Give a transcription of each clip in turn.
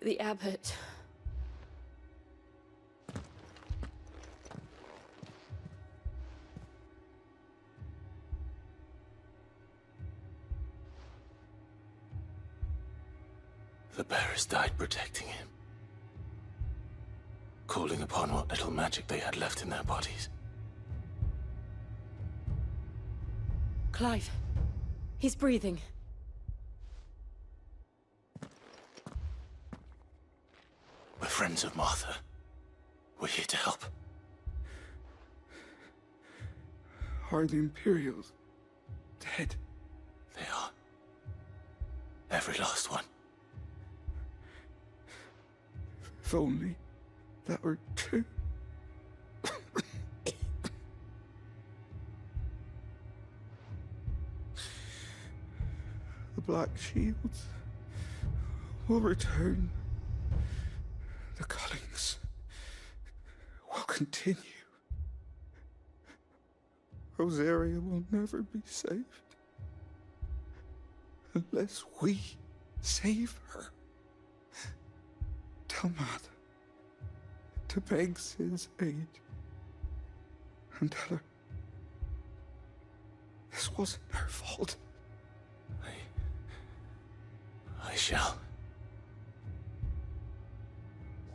The abbot. The bearers died protecting him, calling upon what little magic they had left in their bodies. Clive. He's breathing. We're friends of Martha. We're here to help. Are the Imperials dead? They are. Every last one. If only that were true. The Black Shields will return. The cullings will continue. Rosaria will never be saved unless we save her. Tell Matt to beg Sid's aid and tell her this wasn't her fault. I shall.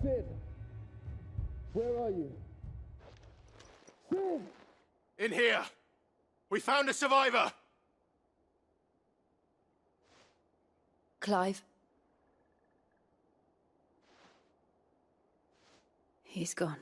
Sid! Where are you? Sid! In here! We found a survivor! Clive. He's gone.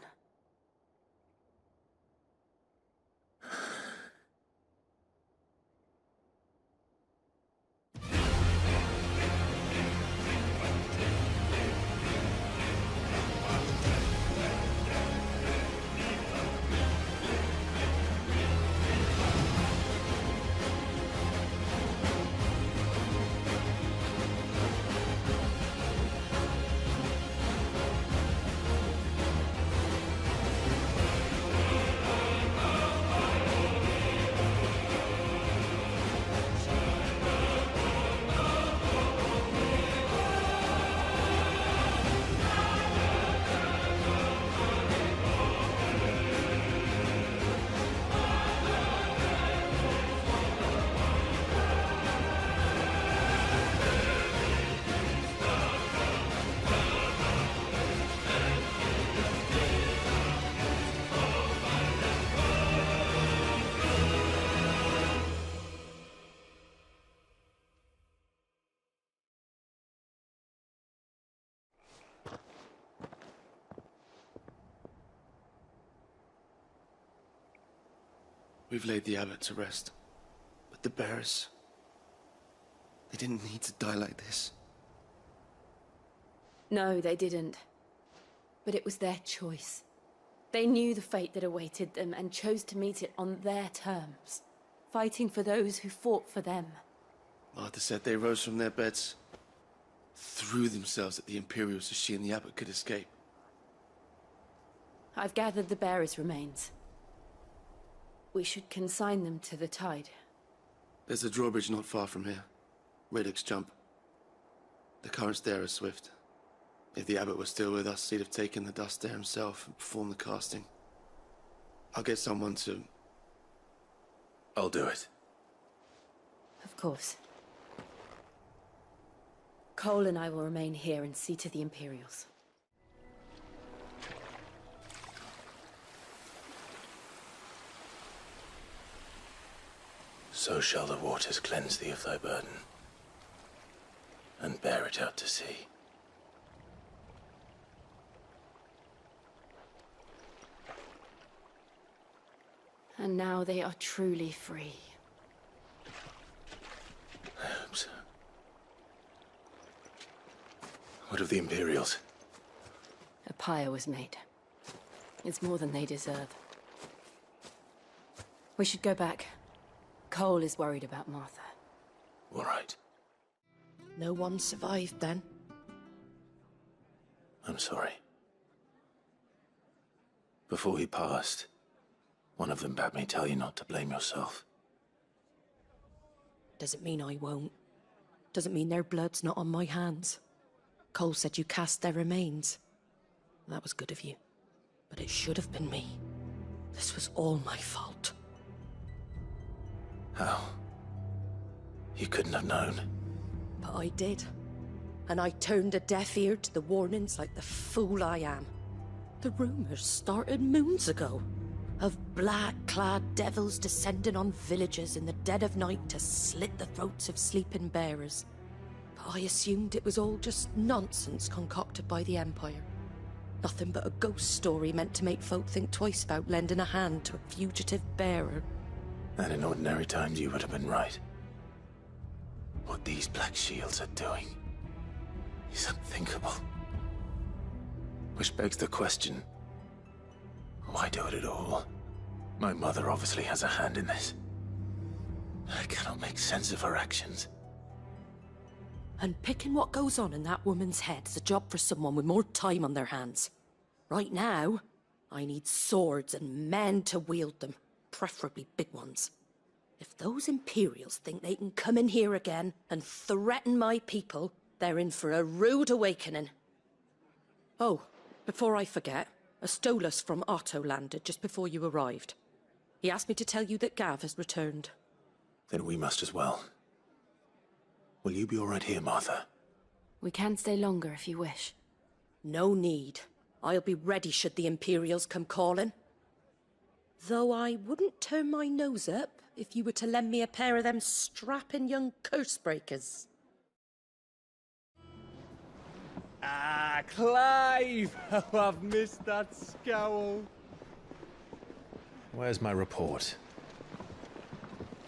We've laid the abbot to rest, but the bearers, they didn't need to die like this. No, they didn't. But it was their choice. They knew the fate that awaited them and chose to meet it on their terms, fighting for those who fought for them. Martha said they rose from their beds, threw themselves at the Imperials so she and the abbot could escape. I've gathered the bearers' remains. We should consign them to the tide. There's a drawbridge not far from here. Radix jump. The currents there are swift. If the abbot was still with us, he'd have taken the dust there himself and performed the casting. I'll get someone to... I'll do it. Of course. Cole and I will remain here and see to the Imperials. So shall the waters cleanse thee of thy burden, and bear it out to sea. And now they are truly free. I hope so. What of the Imperials? A pyre was made. It's more than they deserve. We should go back. Cole is worried about Martha. All right. No one survived then? I'm sorry. Before he passed, one of them bade me tell you not to blame yourself. Doesn't mean I won't. Doesn't mean their blood's not on my hands. Cole said you cast their remains. That was good of you. But it should have been me. This was all my fault. How? You couldn't have known. But I did. And I turned a deaf ear to the warnings like the fool I am. The rumors started moons ago. Of black-clad devils descending on villages in the dead of night to slit the throats of sleeping bearers. But I assumed it was all just nonsense concocted by the Empire. Nothing but a ghost story meant to make folk think twice about lending a hand to a fugitive bearer. And in ordinary times you would have been right. What these Black Shields are doing is unthinkable. Which begs the question, why do it at all? My mother obviously has a hand in this. I cannot make sense of her actions. And picking what goes on in that woman's head is a job for someone with more time on their hands. Right now, I need swords and men to wield them, preferably big ones. If those Imperials think they can come in here again and threaten my people, they're in for a rude awakening. Oh, before I forget, a Stolas from Otto landed just before you arrived. He asked me to tell you that Gav has returned. Then we must as well. Will you be all right here, Martha? We can stay longer if you wish. No need. I'll be ready should the Imperials come calling. Though I wouldn't turn my nose up if you were to lend me a pair of them strapping young curse-breakers. Ah, Clive! Oh, I've missed that scowl. Where's my report?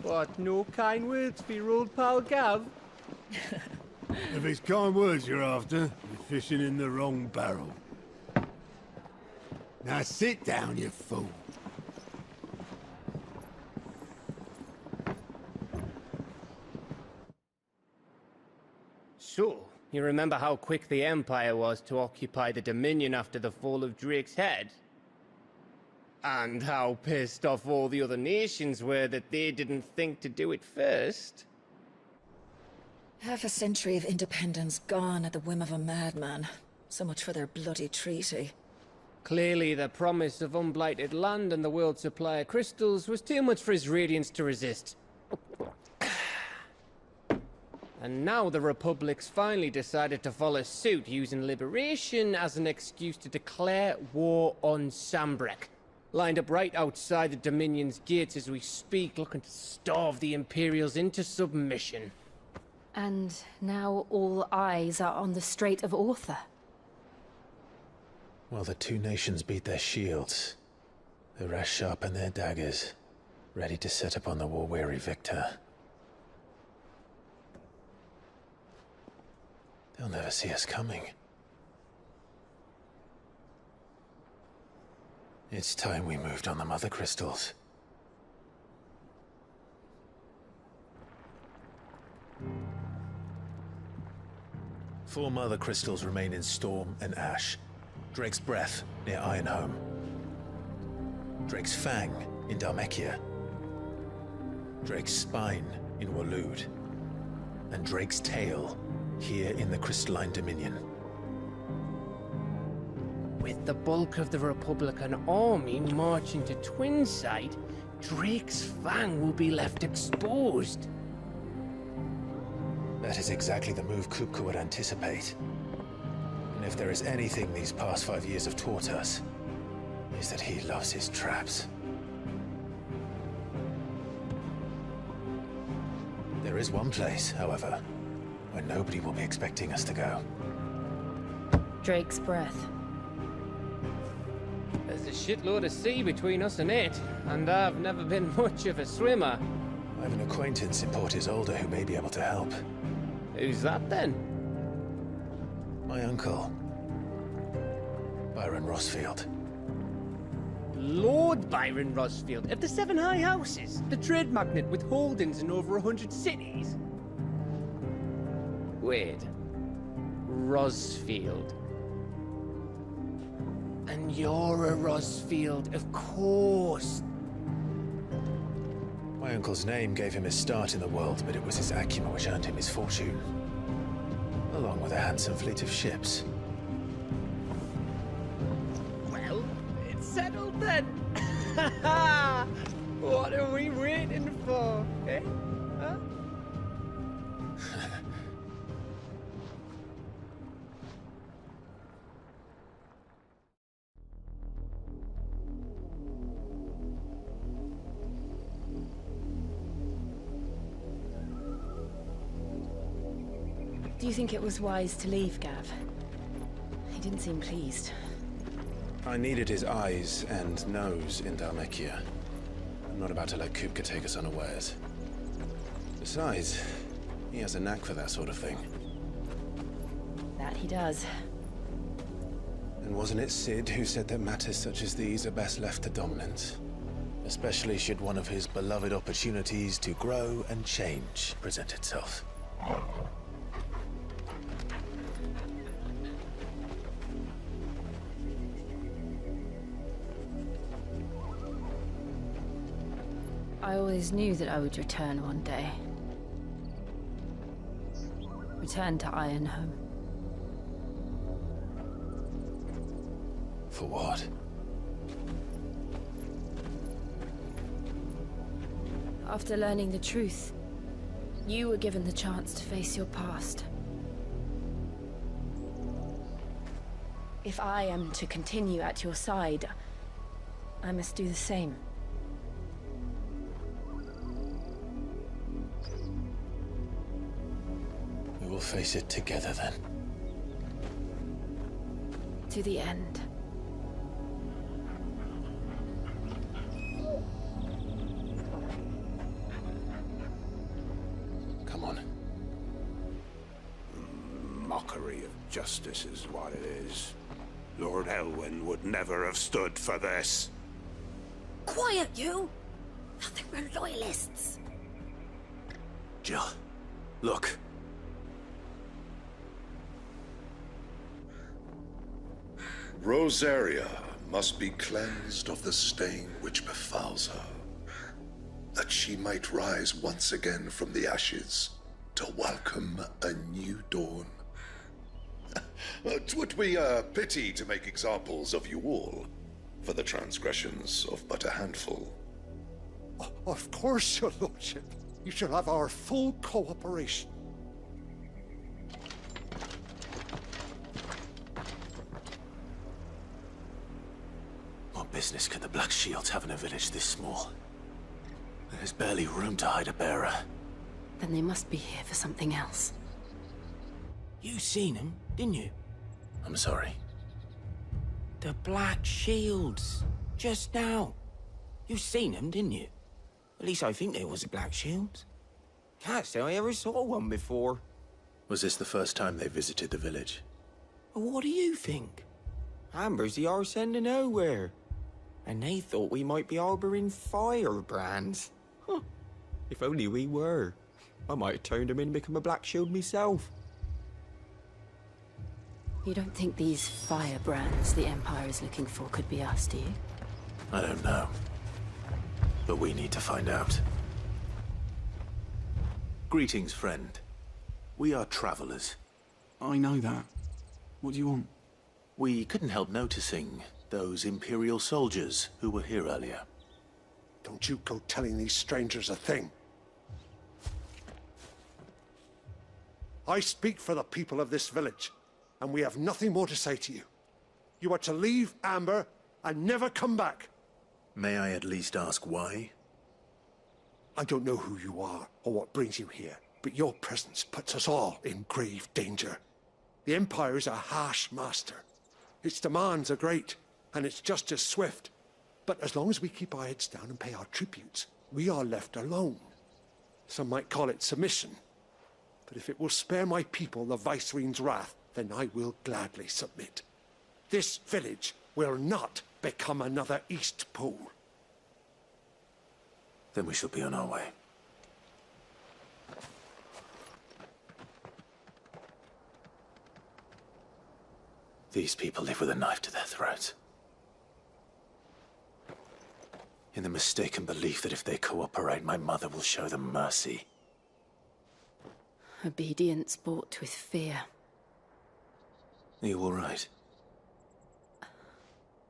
What, no kind words for your old pal Gav? If it's kind words you're after, you're fishing in the wrong barrel. Now sit down, you fool. So, you remember how quick the Empire was to occupy the Dominion after the fall of Drake's head? And how pissed off all the other nations were that they didn't think to do it first? Half a century of independence gone at the whim of a madman. So much for their bloody treaty. Clearly, the promise of unblighted land and the world's supply of crystals was too much for his radiance to resist. And now the Republic's finally decided to follow suit, using liberation as an excuse to declare war on Sambrek. Lined up right outside the Dominion's gates as we speak, looking to starve the Imperials into submission. And now all eyes are on the Strait of Author. Well, the two nations beat their shields. The rest sharpen their daggers, ready to set upon the war-weary victor. They'll never see us coming. It's time we moved on the Mother Crystals. Four Mother Crystals remain in Storm and Ash. Drake's Breath near Ironhome. Drake's Fang in Dharmekia. Drake's Spine in Waloed. And Drake's Tail here in the Crystalline Dominion. With the bulk of the Republican army marching to Twinside, Drake's Fang will be left exposed. That is exactly the move Kupka would anticipate. And if there is anything these past 5 years have taught us, is that he loves his traps. There is one place, however, where nobody will be expecting us to go. Drake's Breath. There's a shitload of sea between us and it, and I've never been much of a swimmer. I have an acquaintance in Port Isolde who may be able to help. Who's that then? My uncle, Byron Rossfield. Lord Byron Rossfield of the Seven High Houses, the trade magnate with holdings in over 100 cities. Wait, Rossfield. And you're a Rossfield, of course. My uncle's name gave him his start in the world, but it was his acumen which earned him his fortune. Along with with a handsome fleet of ships. Well, it's settled then. What are we waiting for, eh? Huh? Do you think it was wise to leave, Gav? He didn't seem pleased. I needed his eyes and nose in Dhalmekia. I'm not about to let Kupka take us unawares. Besides, he has a knack for that sort of thing. That he does. And wasn't it Sid who said that matters such as these are best left to dominance? Especially should one of his beloved opportunities to grow and change present itself. I always knew that I would return one day. Return to Ironhome. For what? After learning the truth, you were given the chance to face your past. If I am to continue at your side, I must do the same. We will face it together then. To the end. Come on. Mockery of justice is what it is. Lord Elwyn would never have stood for this. Quiet, you! Thought they were loyalists. Jill, look. Rosaria must be cleansed of the stain which befouls her, that she might rise once again from the ashes to welcome a new dawn. 'Twould be a pity to make examples of you all, for the transgressions of but a handful. Of course, your lordship. You shall have our full cooperation. What business could the Black Shields have in a village this small? There's barely room to hide a bearer. Then they must be here for something else. You seen him, didn't you? I'm sorry. The Black Shields. Just now. You seen them, didn't you? At least I think there was a Black Shields. Can't say I ever saw one before. Was this the first time they visited the village? What do you think? Amber's the arse end of nowhere. And they thought we might be harboring firebrands. Huh. If only we were. I might have turned them in and become a Black Shield myself. You don't think these firebrands the Empire is looking for could be us, do you? I don't know. But we need to find out. Greetings, friend. We are travelers. I know that. What do you want? We couldn't help noticing those Imperial soldiers who were here earlier. Don't you go telling these strangers a thing. I speak for the people of this village, and we have nothing more to say to you. You are to leave Amber and never come back. May I at least ask why? I don't know who you are or what brings you here, but your presence puts us all in grave danger. The Empire is a harsh master. Its demands are great, and its justice swift. But as long as we keep our heads down and pay our tributes, we are left alone. Some might call it submission. But if it will spare my people the Viceroy's wrath, then I will gladly submit. This village will not become another East Pool. Then we shall be on our way. These people live with a knife to their throats. In the mistaken belief that if they cooperate, my mother will show them mercy. Obedience bought with fear. Are you all right?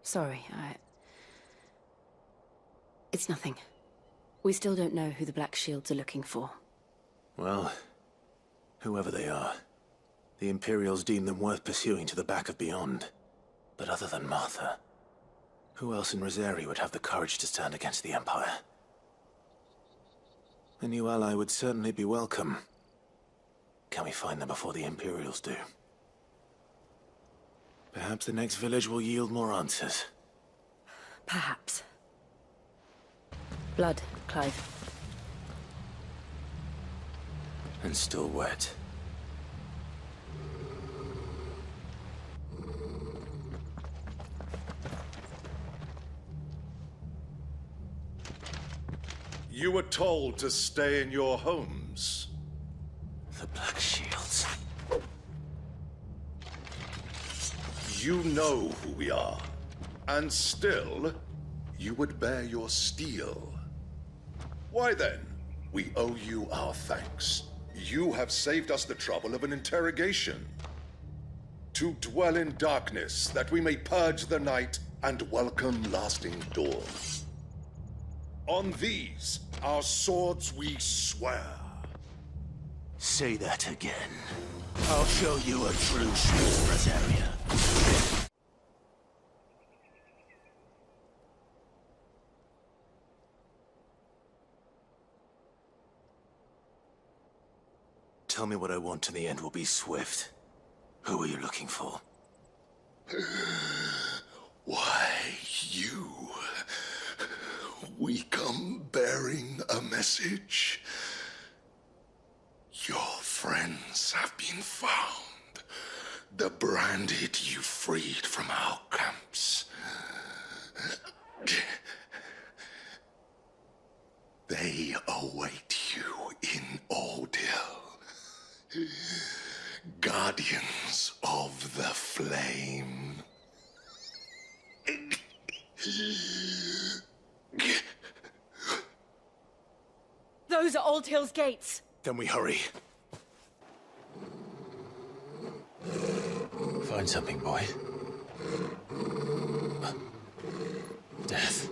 Sorry, It's nothing. We still don't know who the Black Shields are looking for. Well, whoever they are, the Imperials deem them worth pursuing to the back of beyond. But other than Martha, who else in Rosari would have the courage to stand against the Empire? A new ally would certainly be welcome. Can we find them before the Imperials do? Perhaps the next village will yield more answers. Perhaps. Blood, Clive. And still wet. You were told to stay in your homes. The Black Shields. You know who we are. And still, you would bear your steel. Why then, we owe you our thanks. You have saved us the trouble of an interrogation. To dwell in darkness, that we may purge the night and welcome lasting dawn. On these, our swords we swear. Say that again. I'll show you a true Smith Rosaria. Tell me what I want and the end will be swift. Who are you looking for? Why, you... We come bearing a message. Your friends have been found. The branded you freed from our camps. They await you in Ordeal. Guardians of the Flame. Those are Old Hill's gates. Then we hurry. Find something, boy. Death.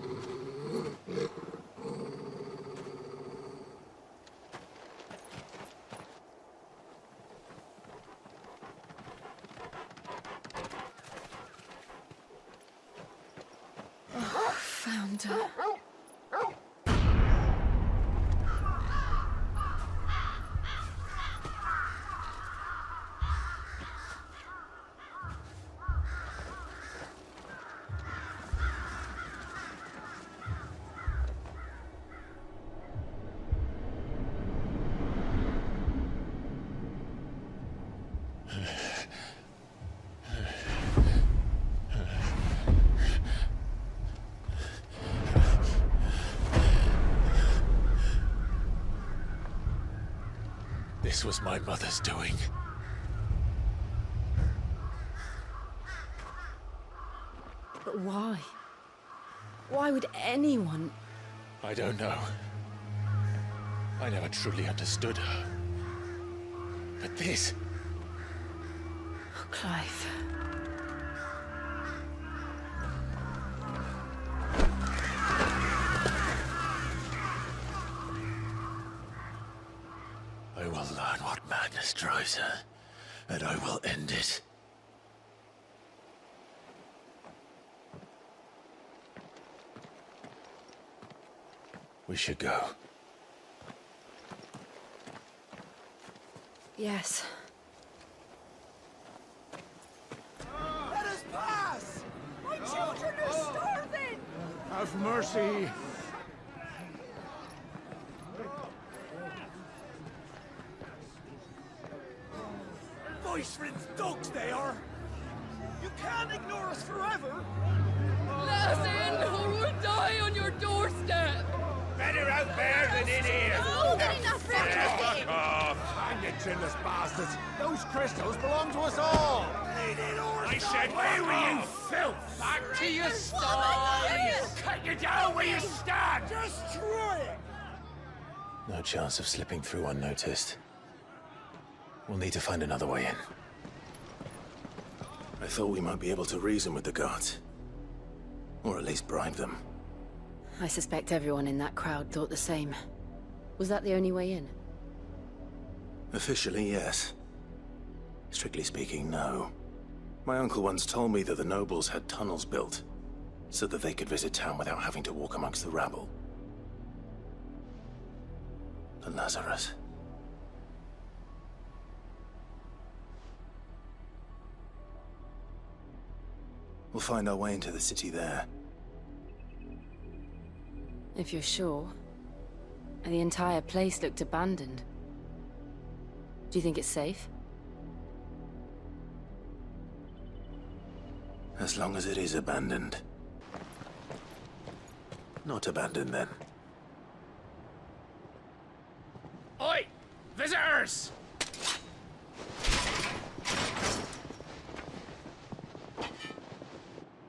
Found her. This was my mother's doing. But why? Why would anyone... I don't know. I never truly understood her. But this... Oh, Clive. I will learn what madness drives her, and I will end it. We should go. Yes. Let us pass! My children are starving! Have mercy. Voice-rinsed dogs they are! You can't ignore us forever! Let us in, or we'll die on your doorstep! Better out there than in here! Oh, they're enough for Fuck off! Hang it, chinless bastards. Those crystals belong to us all. I said, where were you, filth? Back to your sties! Cut you down where you stand! Destroy it! No chance of slipping through unnoticed. We'll need to find another way in. I thought we might be able to reason with the guards. Or at least bribe them. I suspect everyone in that crowd thought the same. Was that the only way in? Officially, yes. Strictly speaking, no. My uncle once told me that the nobles had tunnels built, so that they could visit town without having to walk amongst the rabble. The Lazarus. We'll find our way into the city there. If you're sure. The entire place looked abandoned. Do you think it's safe? As long as it is abandoned. Not abandoned, then. Oi! Visitors!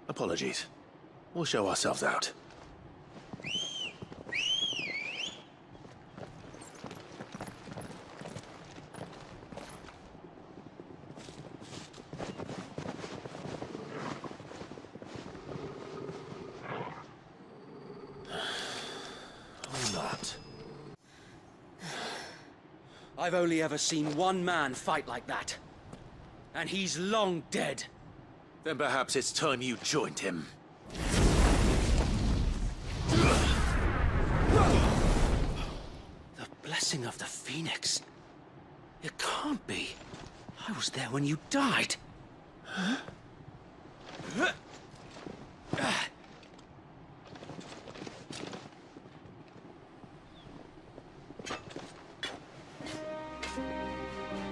Apologies. We'll show ourselves out. I've only ever seen one man fight like that. And he's long dead. Then perhaps it's time you joined him. The blessing of the Phoenix. It can't be. I was there when you died. Huh?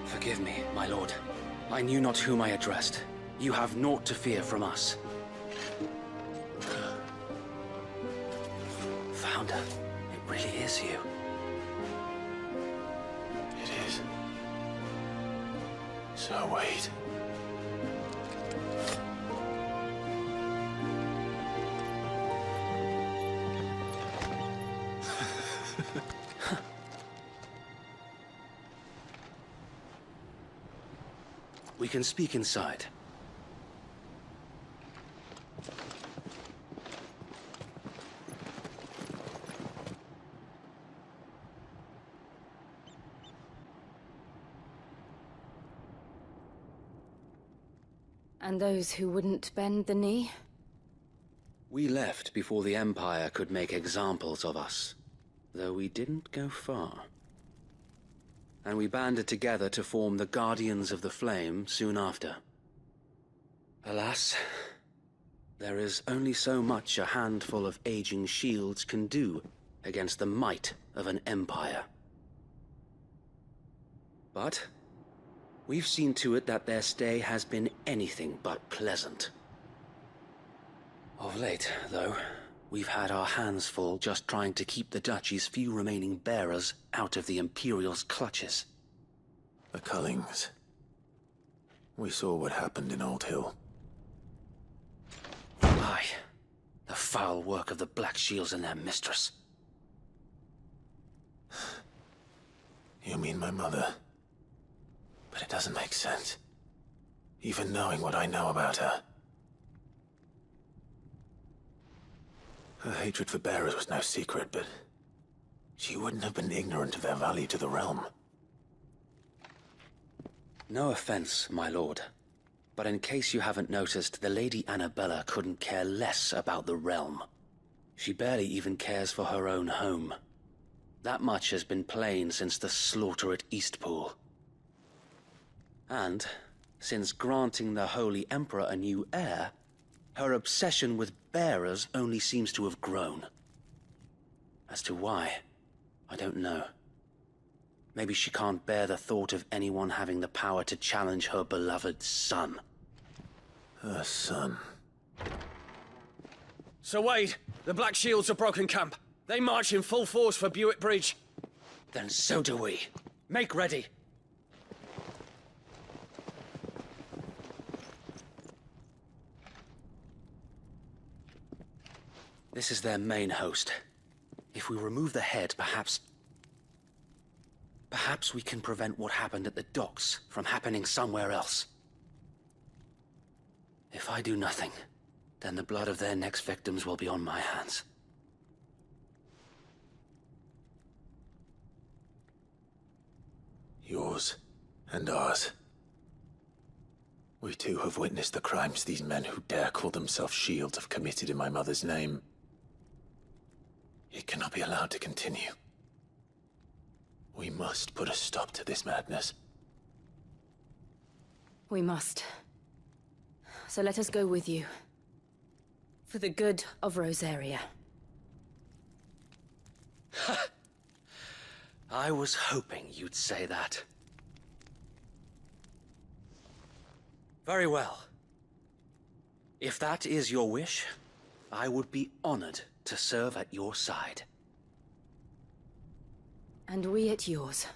Forgive me, my lord. I knew not whom I addressed. You have naught to fear from us. Founder, it really is you. It is. So wait. We can speak inside. And those who wouldn't bend the knee? We left before the Empire could make examples of us, though we didn't go far. And we banded together to form the Guardians of the Flame soon after. Alas, there is only so much a handful of aging shields can do against the might of an empire. But we've seen to it that their stay has been anything but pleasant. Of late, though, we've had our hands full just trying to keep the Duchy's few remaining bearers out of the Imperial's clutches. The Cullings. We saw what happened in Old Hill. Aye. The foul work of the Black Shields and their mistress. You mean my mother? But it doesn't make sense. Even knowing what I know about her. Her hatred for bearers was no secret, but she wouldn't have been ignorant of their value to the realm. No offense, my lord. But in case you haven't noticed, the Lady Annabella couldn't care less about the realm. She barely even cares for her own home. That much has been plain since the slaughter at Eastpool. And, since granting the Holy Emperor a new heir, her obsession with bearers only seems to have grown. As to why, I don't know. Maybe she can't bear the thought of anyone having the power to challenge her beloved son. Her son. Sir Wade, the Black Shields have broken camp. They march in full force for Buick Bridge. Then so do we. Make ready. This is their main host. If we remove the head, perhaps we can prevent what happened at the docks from happening somewhere else. If I do nothing, then the blood of their next victims will be on my hands. Yours and ours. We too have witnessed the crimes these men who dare call themselves shields have committed in my mother's name. It cannot be allowed to continue. We must put a stop to this madness. We must. So let us go with you. For the good of Rosaria. I was hoping you'd say that. Very well. If that is your wish, I would be honored to serve at your side. And we at yours.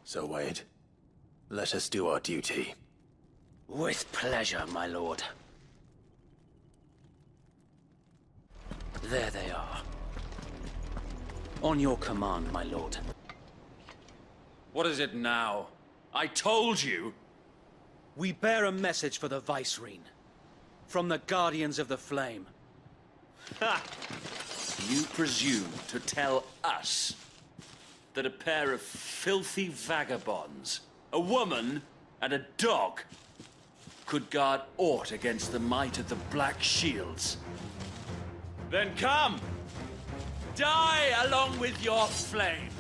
So, Wade, let us do our duty. With pleasure, my lord. There they are. On your command, my lord. What is it now? I told you! We bear a message for the Vicereine. From the Guardians of the Flame. Ha! You presume to tell us that a pair of filthy vagabonds, a woman and a dog, could guard aught against the might of the Black Shields? Then come! Die along with your flame!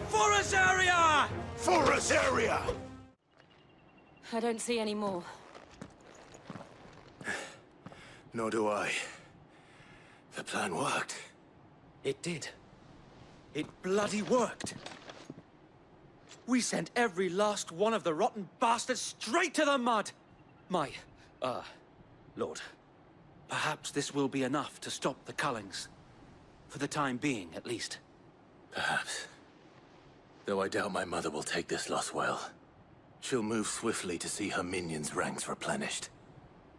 For Rosaria! For Rosaria! I don't see any more. Nor do I. The plan worked. It did. It bloody worked. We sent every last one of the rotten bastards straight to the mud! My, Lord, perhaps this will be enough to stop the Cullings. For the time being, at least. Perhaps. Though I doubt my mother will take this loss well. She'll move swiftly to see her minions' ranks replenished.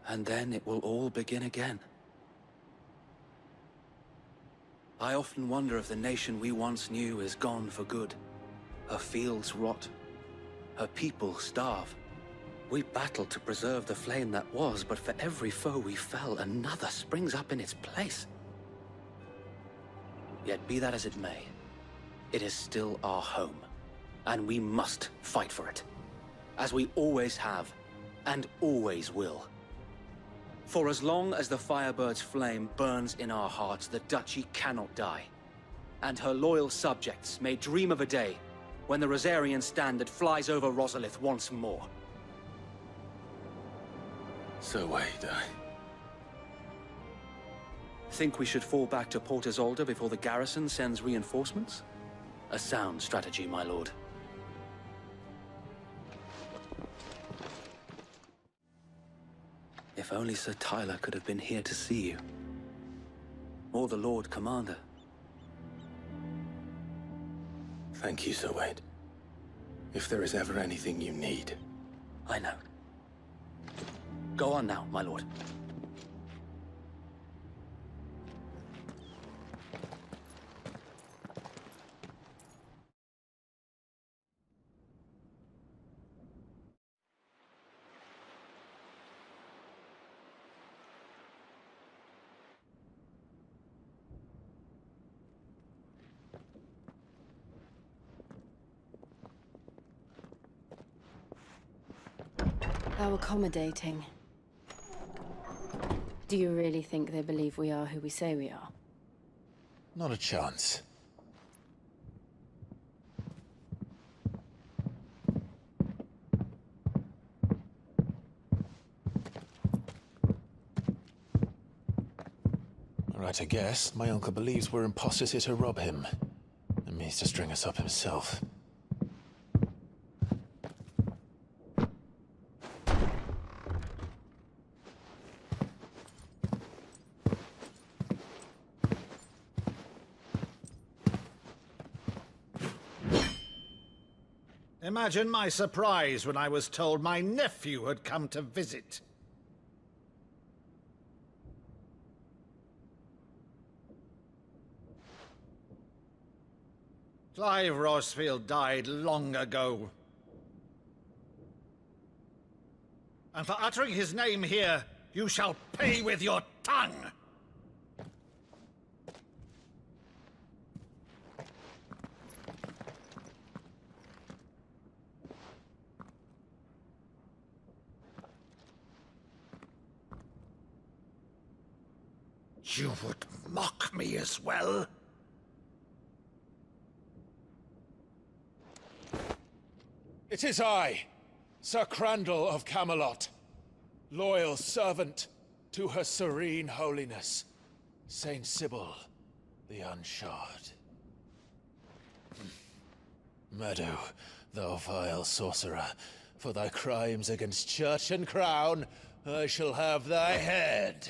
And then it will all begin again. I often wonder if the nation we once knew is gone for good. Her fields rot. Her people starve. We battled to preserve the flame that was, but for every foe we fell, another springs up in its place. Yet be that as it may, it is still our home, and we must fight for it. As we always have, and always will. For as long as the Firebird's flame burns in our hearts, the Duchy cannot die. And her loyal subjects may dream of a day when the Rosarian standard flies over Rosalith once more. So wait, Think we should fall back to Port Isolde before the garrison sends reinforcements? A sound strategy, my lord. If only Sir Tyler could have been here to see you. Or the Lord Commander. Thank you, Sir Wade. If there is ever anything you need. I know. Go on now, my lord. How accommodating. Do you really think they believe we are who we say we are? Not a chance. Right to guess, my uncle believes we're imposters here to rob him, and means to string us up himself. Imagine my surprise when I was told my nephew had come to visit. Clive Rosfield died long ago. and for uttering his name here, you shall pay with your tongue! You would mock me as well? It is I, Sir Crandall of Camelot, loyal servant to her serene holiness, Saint Sybil the Unshod. Meadow, thou vile sorcerer, for thy crimes against church and crown, I shall have thy head.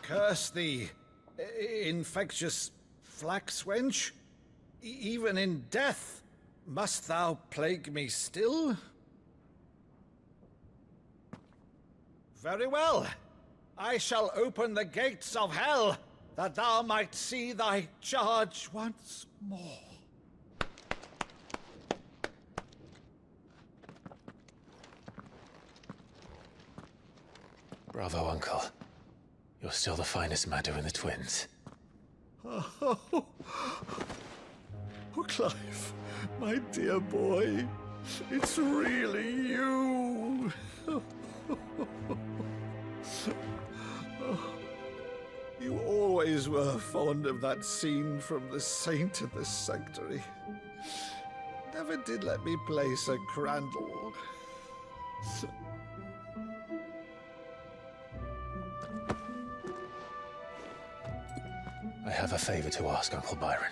Curse thee, infectious flax wench. Even in death, must thou plague me still? Very well. I shall open the gates of hell, that thou might see thy charge once more. Bravo, Uncle. You're still the finest Meadow in the twins. Oh, Clive, my dear boy, it's really you. You always were fond of that scene from The Saint and the Sanctuary. Never did let me play Sir Crandall. I have a favor to ask, Uncle Byron.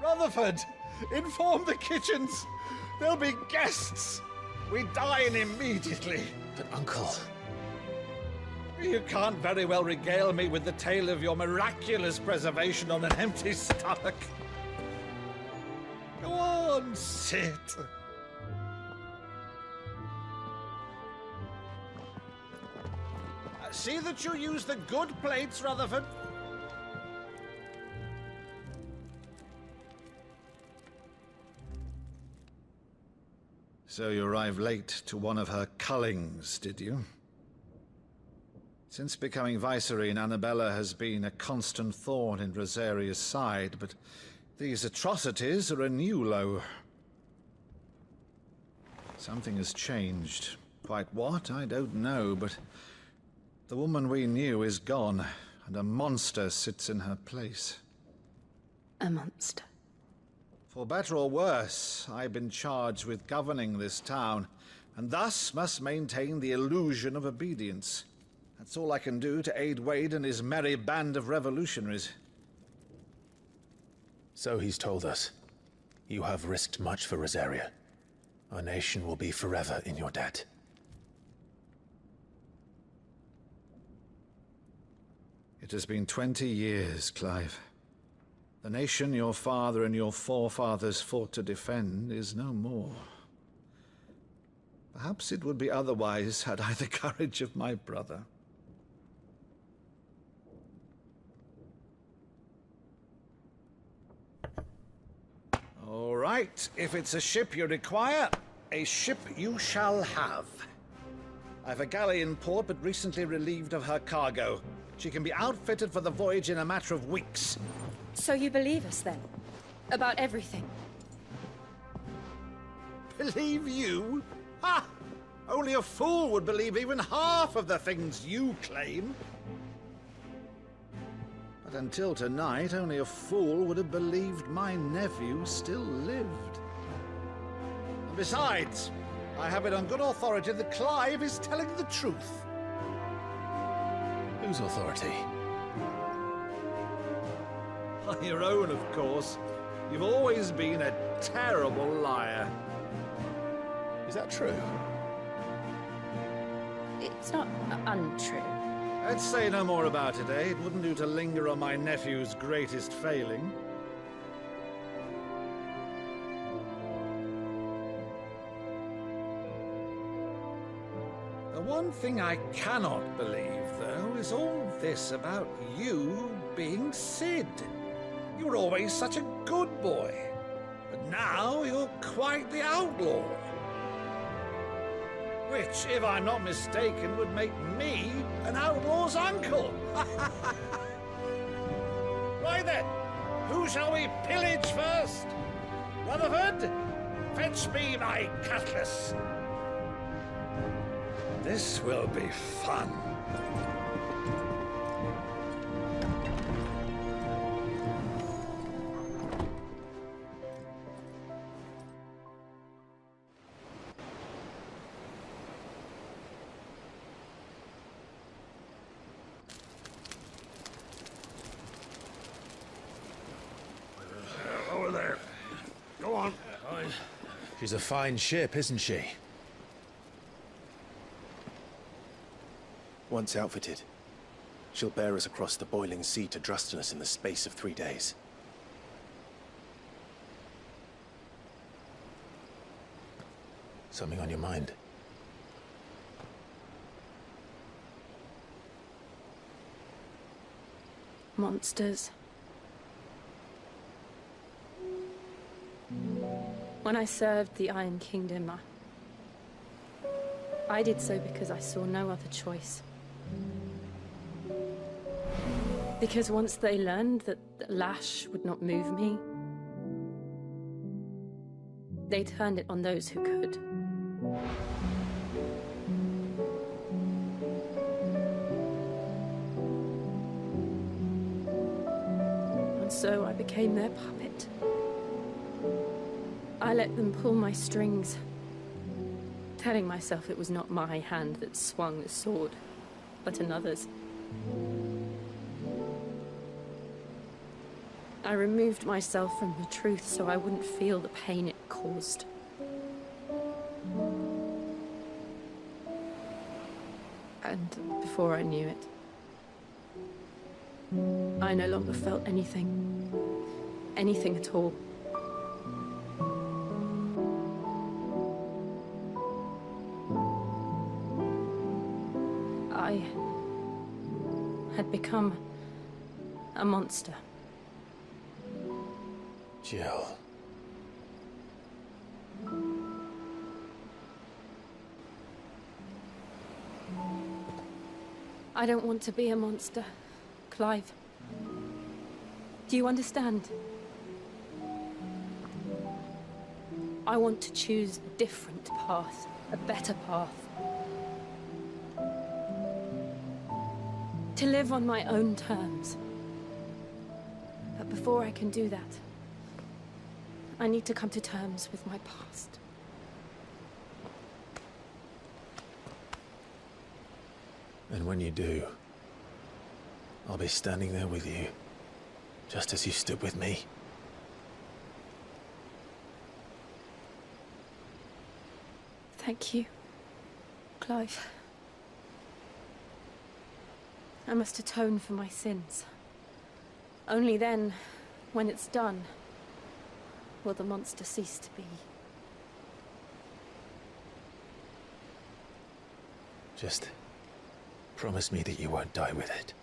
Rutherford, inform the kitchens. There'll be guests. We dine immediately. But, Uncle... You can't very well regale me with the tale of your miraculous preservation on an empty stomach. Go on, sit. See that you use the good plates, Rutherford. So you arrived late to one of her cullings, did you? Since becoming Vicereine, Annabella has been a constant thorn in Rosaria's side, but these atrocities are a new low. Something has changed. Quite what, I don't know, but the woman we knew is gone, and a monster sits in her place. A monster? For better or worse, I've been charged with governing this town, and thus must maintain the illusion of obedience. That's all I can do to aid Wade and his merry band of revolutionaries. So he's told us. You have risked much for Rosaria. Our nation will be forever in your debt. It has been 20 years, Clive. The nation your father and your forefathers fought to defend is no more. Perhaps it would be otherwise had I the courage of my brother. All right, if it's a ship you require, a ship you shall have. I've a galley in port, but recently relieved of her cargo. She can be outfitted for the voyage in a matter of weeks. So you believe us, then? About everything? Believe you? Ha! Only a fool would believe even half of the things you claim. But until tonight, only a fool would have believed my nephew still lived. And besides, I have it on good authority that Clive is telling the truth. Whose authority? On your own, of course. You've always been a terrible liar. Is that true? It's not untrue. Let's say no more about it, eh? It wouldn't do to linger on my nephew's greatest failing. The one thing I cannot believe, though, is all this about you being Sid? You were always such a good boy, but now you're quite the outlaw. Which, if I'm not mistaken, would make me an outlaw's uncle. Right then, who shall we pillage first? Rutherford, fetch me my cutlass. This will be fun. Over there. Go on. She's a fine ship, isn't she? Once outfitted, she'll bear us across the boiling sea to Drustinus in the space of 3 days. Something on your mind? Monsters. When I served the Iron Kingdom, I did so because I saw no other choice. Because once they learned that the lash would not move me, they turned it on those who could. And so I became their puppet. I let them pull my strings, telling myself it was not my hand that swung the sword, but another's. I removed myself from the truth so I wouldn't feel the pain it caused. And before I knew it, I no longer felt anything. Anything at all. I had become a monster. Jill. I don't want to be a monster, Clive. Do you understand? I want to choose a different path, a better path. To live on my own terms. But before I can do that, I need to come to terms with my past. And when you do, I'll be standing there with you, just as you stood with me. Thank you, Clive. I must atone for my sins. Only then, when it's done, will the monster cease to be. Just promise me that you won't die with it.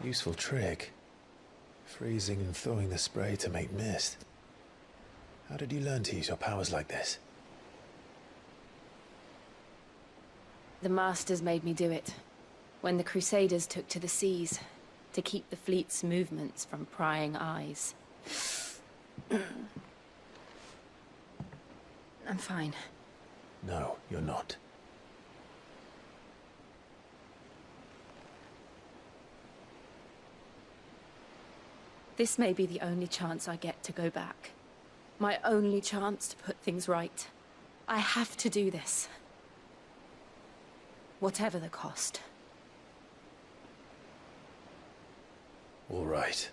Useful trick. Freezing and thawing the spray to make mist. How did you learn to use your powers like this? The Masters made me do it, when the Crusaders took to the seas, to keep the fleet's movements from prying eyes. I'm fine. No, you're not. This may be the only chance I get to go back. My only chance to put things right. I have to do this. Whatever the cost. All right.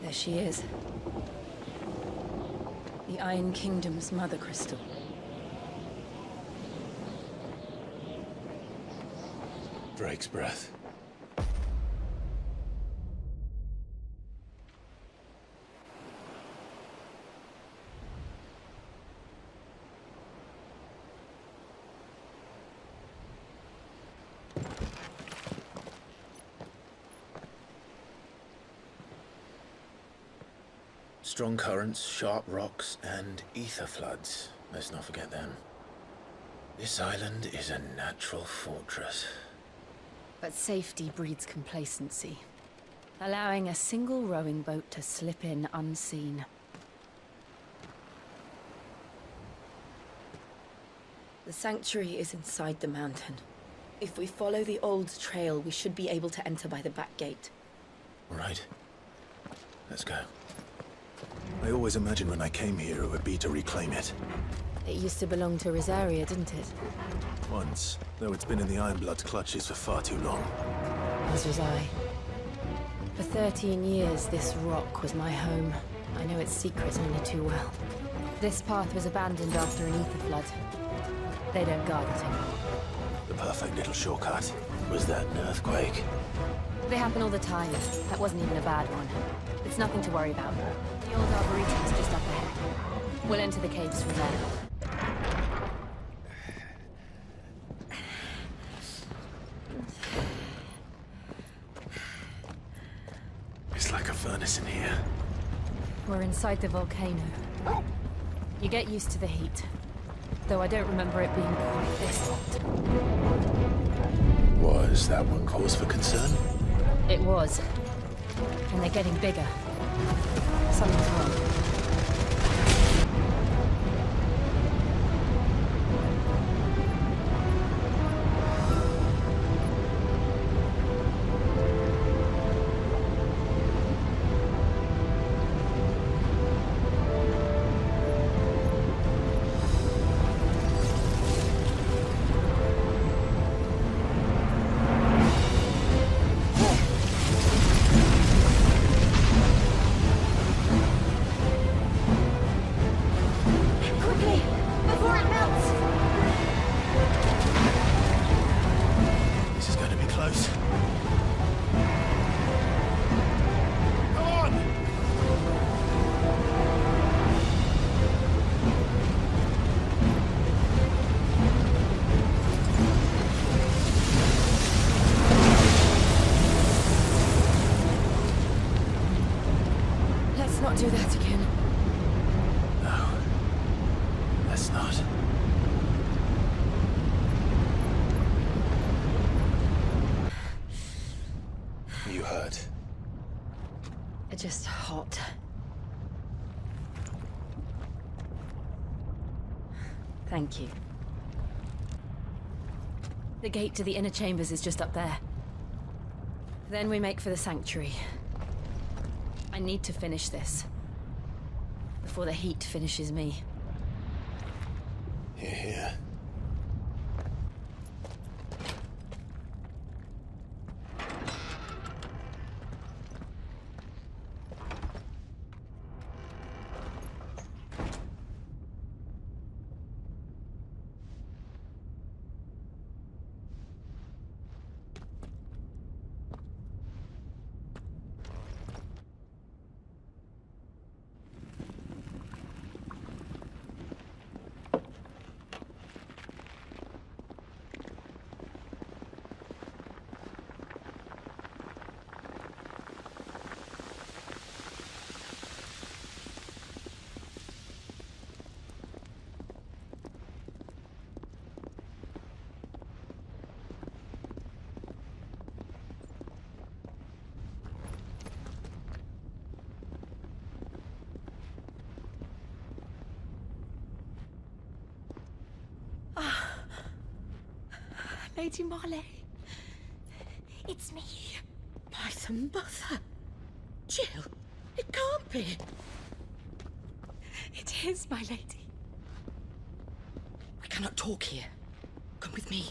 There she is. The Iron Kingdom's mother crystal. Drake's breath. Strong currents, sharp rocks, and ether floods. Let's not forget them. This island is a natural fortress. But safety breeds complacency, allowing a single rowing boat to slip in unseen. The sanctuary is inside the mountain. If we follow the old trail, we should be able to enter by the back gate. All right. Let's go. I always imagined when I came here it would be to reclaim it. It used to belong to Rosaria, didn't it? Once, though it's been in the Ironblood's clutches for far too long. As was I. For 13 years, this rock was my home. I know its secrets only too well. This path was abandoned after an ether flood. They don't guard it anymore. The perfect little shortcut. Was that an earthquake? They happen all the time. That wasn't even a bad one. It's nothing to worry about. The old arboretum's just up ahead. We'll enter the caves from there. It's like a furnace in here. We're inside the volcano. You get used to the heat. Though I don't remember it being quite this hot. Was that one cause for concern? It was. And they're getting bigger. Something's wrong. Do that again. No. Let's not. You hurt? Just hot. Thank you. The gate to the inner chambers is just up there. Then we make for the sanctuary. I need to finish this. Before the heat finishes me. Here, here. Lady Marley. It's me. My mother. Jill, it can't be. It is, my lady. We cannot talk here. Come with me.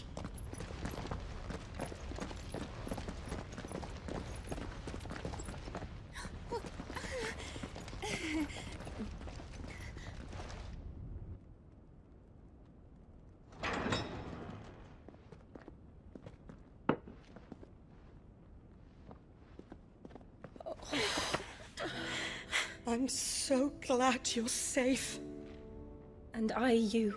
I'm so glad you're safe. And you.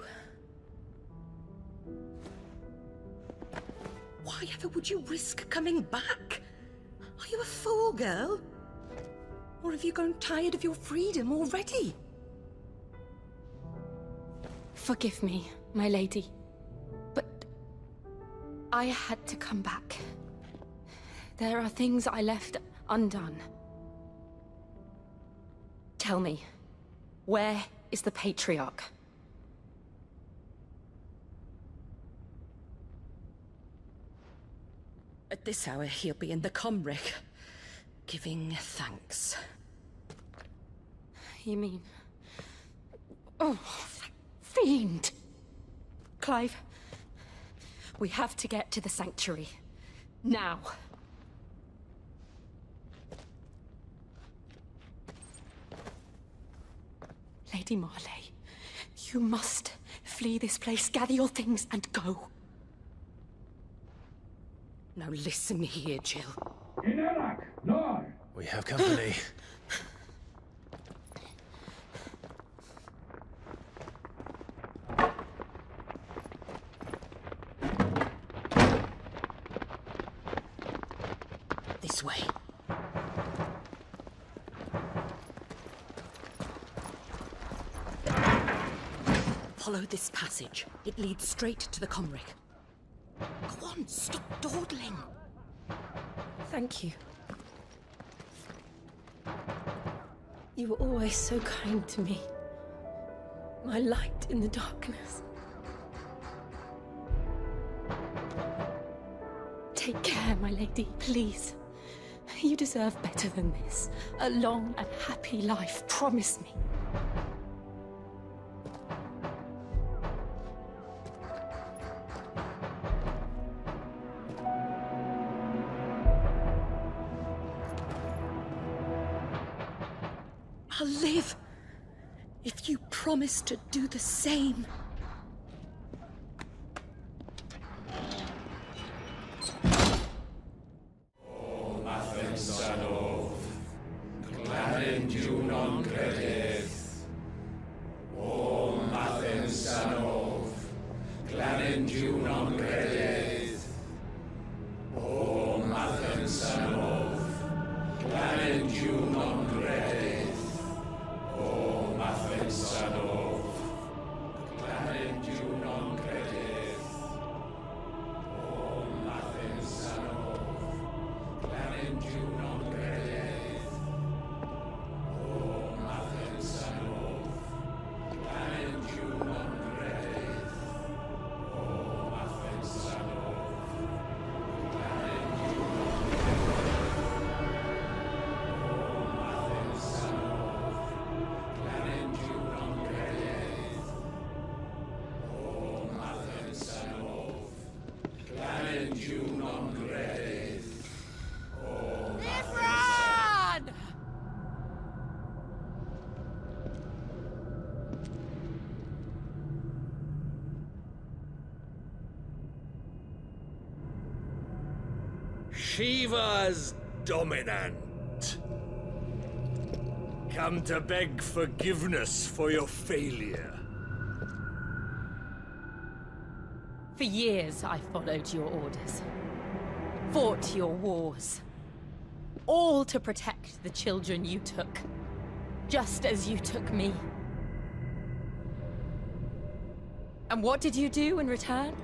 Why ever would you risk coming back? Are you a fool, girl? Or have you grown tired of your freedom already? Forgive me, my lady. But I had to come back. There are things I left undone. Tell me, where is the Patriarch? At this hour, he'll be in the Comric, giving thanks. You mean... Oh, fiend! Clive, we have to get to the Sanctuary. Now. Lady Marley, you must flee this place, gather your things, and go. Now listen here, Jill. We have company. This way. Follow this passage. It leads straight to the Comric. Go on, stop dawdling. Thank you. You were always so kind to me. My light in the darkness. Take care, my lady, please. You deserve better than this. A long and happy life, promise me. I'll live if you promise to do the same. Shiva's dominant. Come to beg forgiveness for your failure. For years, I followed your orders. Fought your wars. All to protect the children you took. Just as you took me. And what did you do in return?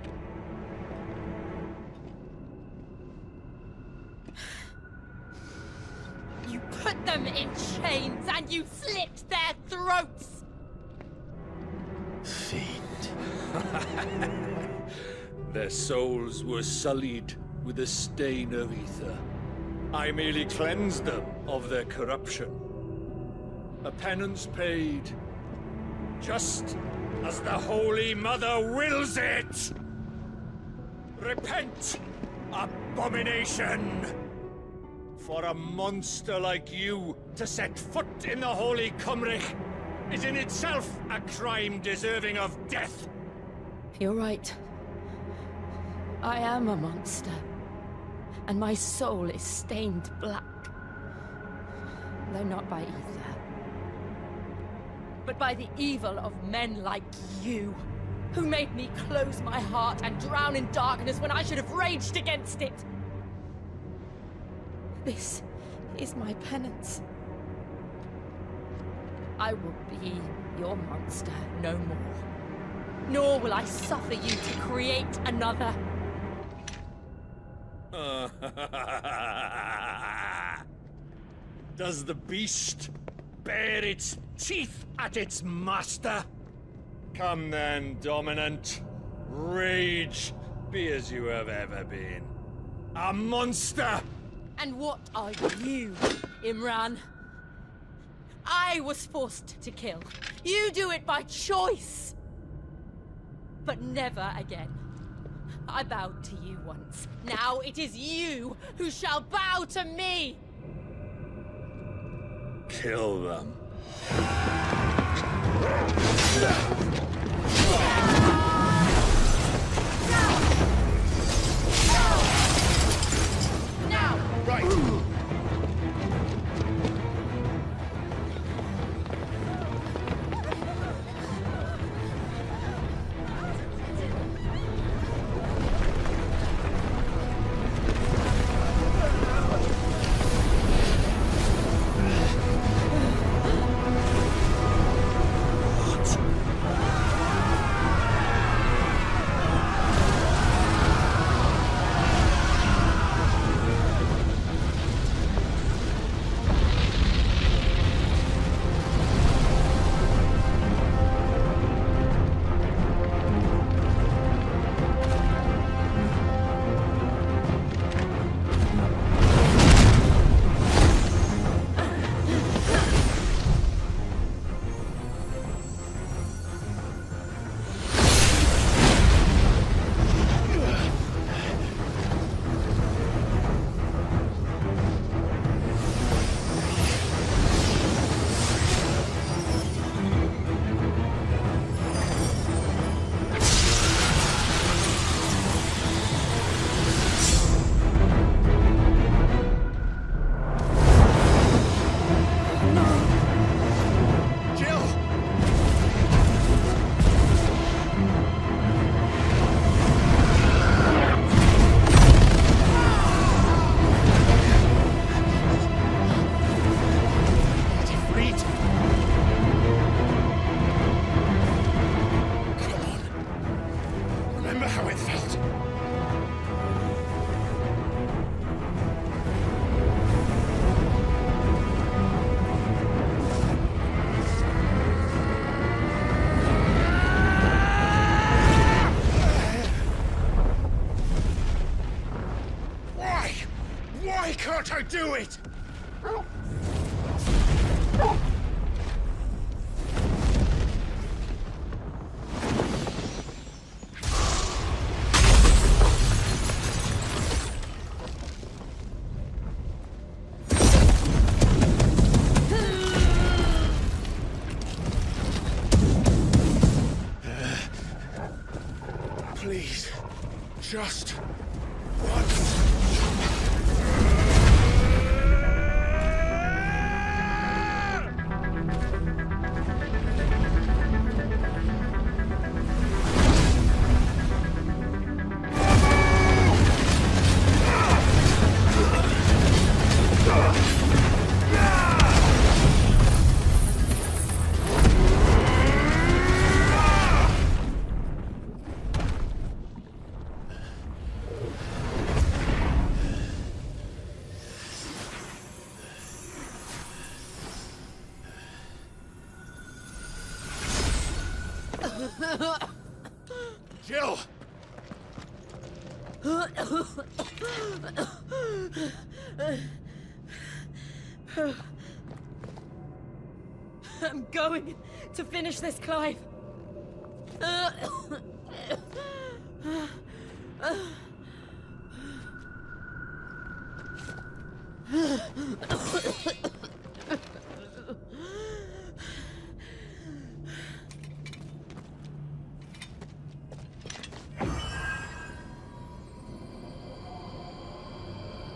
You put them in chains and you slit their throats! Fiend. Their souls were sullied with the stain of ether. I merely cleansed them of their corruption. A penance paid, just as the Holy Mother wills it! Repent, abomination! For a monster like you to set foot in the Holy Cymric is in itself a crime deserving of death. You're right. I am a monster. And my soul is stained black. Though not by ether. But by the evil of men like you, who made me close my heart and drown in darkness when I should have raged against it. This is my penance. I will be your monster no more. Nor will I suffer you to create another. Does the beast bare its teeth at its master? Come then, Dominant. Rage, be as you have ever been. A monster! And what are you, Imran? I was forced to kill. You do it by choice. But never again. I bowed to you once. Now it is you who shall bow to me! Kill them. Now! Right! Why can't I do it? Please, just once. Jill! I'm going to finish this, Clive.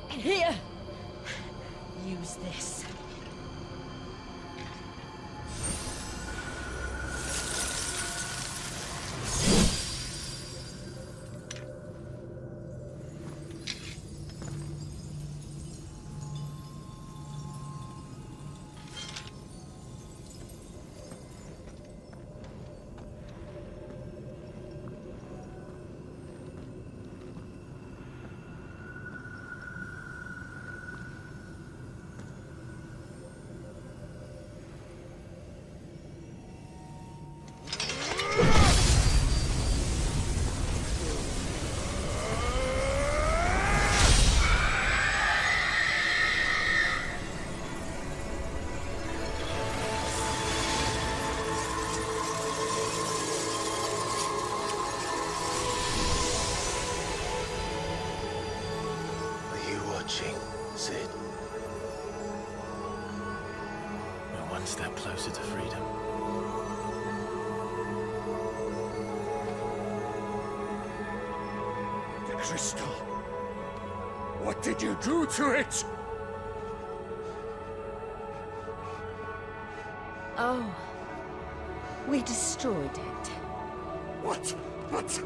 Here! Use this. Sid. We're one step closer to freedom. The crystal. What did you do to it? Oh. We destroyed it. What? What?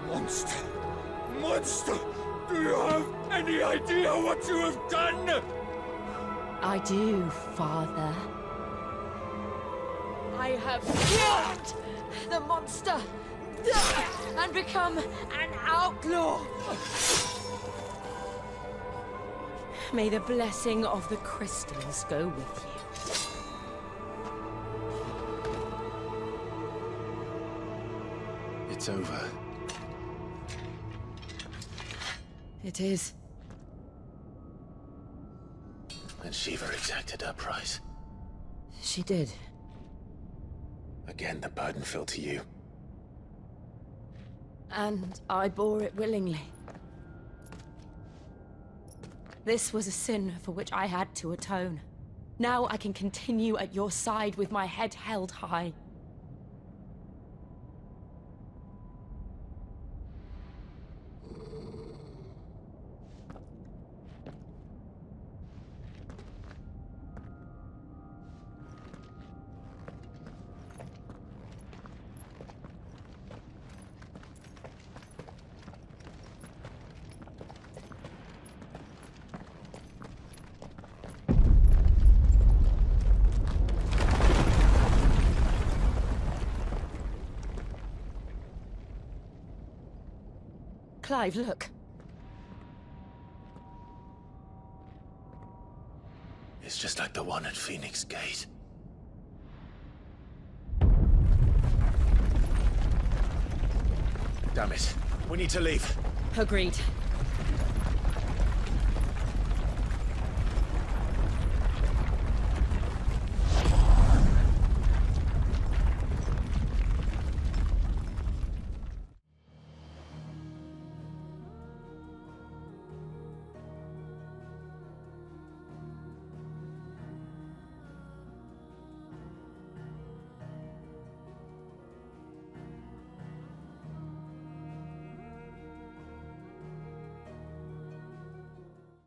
Monster! Monster! Do you have any idea what you have done? I do, Father. I have killed the monster and become an outlaw. May the blessing of the crystals go with you. It's over. It is. And Shiva exacted her price. She did. Again, the burden fell to you. And I bore it willingly. This was a sin for which I had to atone. Now I can continue at your side with my head held high. Clive, look. It's just like the one at Phoenix Gate. Damn it. We need to leave. Agreed.